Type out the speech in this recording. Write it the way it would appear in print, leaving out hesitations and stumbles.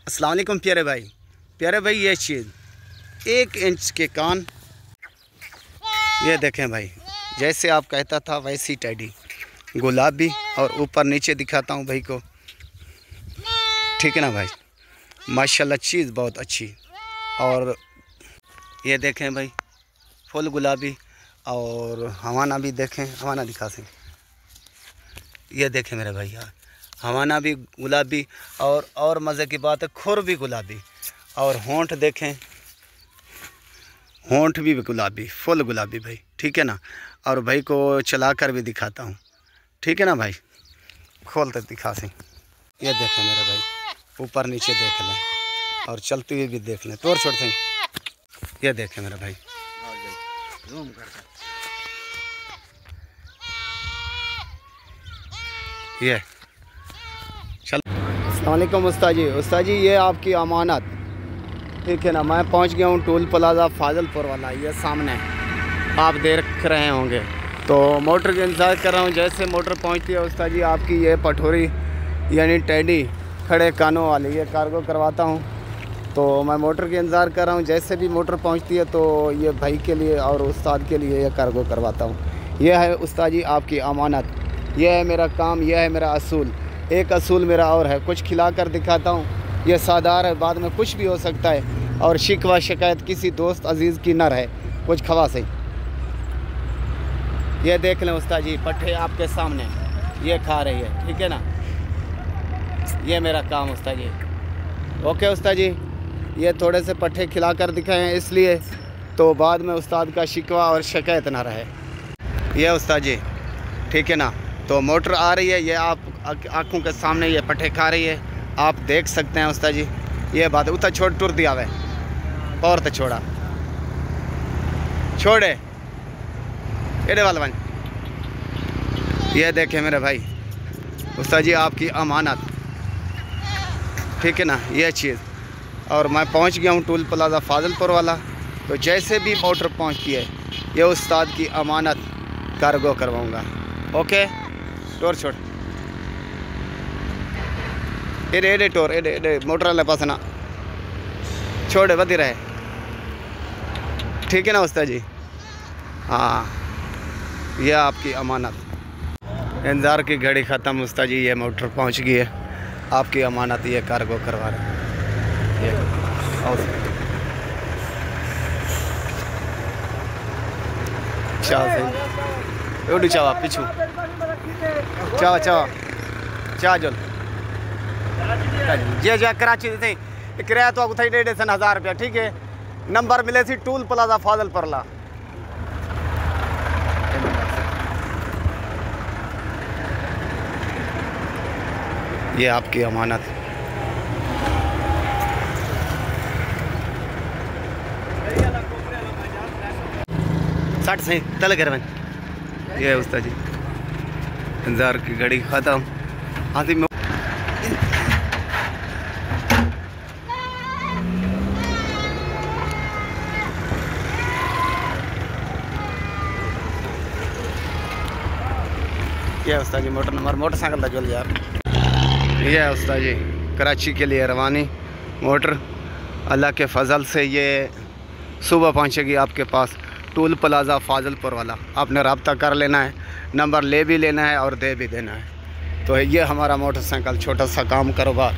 अस्सलाम वालेकुम प्यारे भाई ये चीज़ 1 इंच के कान, ये देखें भाई, जैसे आप कहता था वैसी टेडी, गुलाबी और ऊपर नीचे दिखाता हूँ भाई को, ठीक है ना भाई। माशाल्लाह चीज़ बहुत अच्छी। और ये देखें भाई फुल गुलाबी, और हवाना भी देखें, हवाना दिखा सें, ये देखें मेरे भाई यार, हवाना भी गुलाबी, और मज़े की बात है खुर भी गुलाबी, और होंठ देखें, होंठ भी गुलाबी, फुल गुलाबी भाई, ठीक है ना। और भाई को चला कर भी दिखाता हूँ, ठीक है ना भाई, खोल कर दिखा सें। ये देखें मेरे भाई, ऊपर नीचे देख लें और चलते हुए भी देख लें, तोड़ छोड़ दें। ये देखें मेरे भाई, ये चल। अस्सलाम वालेकुम उस्ताद जी, ये आपकी अमानत, ठीक है ना। मैं पहुंच गया हूं टूल प्लाज़ा फाजिलपुर वाला, ये सामने आप देख रहे होंगे। तो मोटर का इंतज़ार कर रहा हूं, जैसे मोटर पहुंचती है उस्ताद जी आपकी ये पठोरी यानी टेडी खड़े कानों वाली, ये कार्गो करवाता हूं। तो मैं मोटर का इंतज़ार कर रहा हूं, जैसे भी मोटर पहुंचती है तो ये भाई के लिए और उस्ताद के लिए ये कार्गो करवाता हूं। यह है उस्ताद जी आपकी अमानत, यह है मेरा काम, यह है मेरा असूल। एक असूल मेरा और है, कुछ खिला कर दिखाता हूँ। यह सादार है, बाद में कुछ भी हो सकता है, और शिकवा शिकायत किसी दोस्त अजीज़ की न रहे, कुछ खवा से। ये देख लें उस्ताद जी, पट्ठे आपके सामने ये खा रही है, ठीक है ना। ये मेरा काम उस्ताद जी। ओके उस्ताद जी, ये थोड़े से पट्ठे खिला कर दिखाए हैं इसलिए, तो बाद में उस्ताद का शिकवा और शिकायत ना रहे। ये उस्ताद जी, ठीक है ना। तो मोटर आ रही है, ये आप आँखों के सामने ये पट्ठे खा रही है, आप देख सकते हैं उस्ताद जी। ये बात है, उतना छोड़ टूर दिया हुआ है और तो छोड़ा छोड़े एडे वाला बन। ये देखे मेरे भाई उस्ताद जी आपकी अमानत, ठीक है ना, ये चीज़। और मैं पहुंच गया हूं टूल प्लाज़ा फाजिलपुर वाला। तो जैसे भी मोटर पहुंचती है ये उस्ताद की अमानत कार्गो करवाऊंगा। ओके, टोर छोड़ एडे एडे टोर एडे एडे मोटर वाले पास ना छोड़े बदी रहे, ठीक है ना उस्ताद जी। हाँ, यह आपकी अमानत। इंतज़ार की घड़ी ख़त्म उस्ताद जी, ये मोटर पहुंच गई है, आपकी अमानत ये कार्गो करवा रहे हैं। एवढी चावा पिछू चावा जल जे जो कराची थे किराया तो थी 1,500 रुपया, ठीक है। नंबर मिले थी टूल प्लाज़ा फाजिलपुर ला। ये आपकी अमानत। साठ से तल घर में ये उस्ताद जी, इंतज़ार की घड़ी ख़त्म। हाथी में ये उस्ताद जी मोटर नंबर मोटरसाइकिल का जल यार। ये है उस्ताद जी कराची के लिए रवानी मोटर, अल्लाह के फजल से ये सुबह पहुँचेगी आपके पास टूल प्लाज़ा फाजिलपुर वाला। आपने रब्ता कर लेना है, नंबर ले भी लेना है और दे भी देना है। तो ये हमारा मोटरसाइकिल छोटा सा काम कारोबार।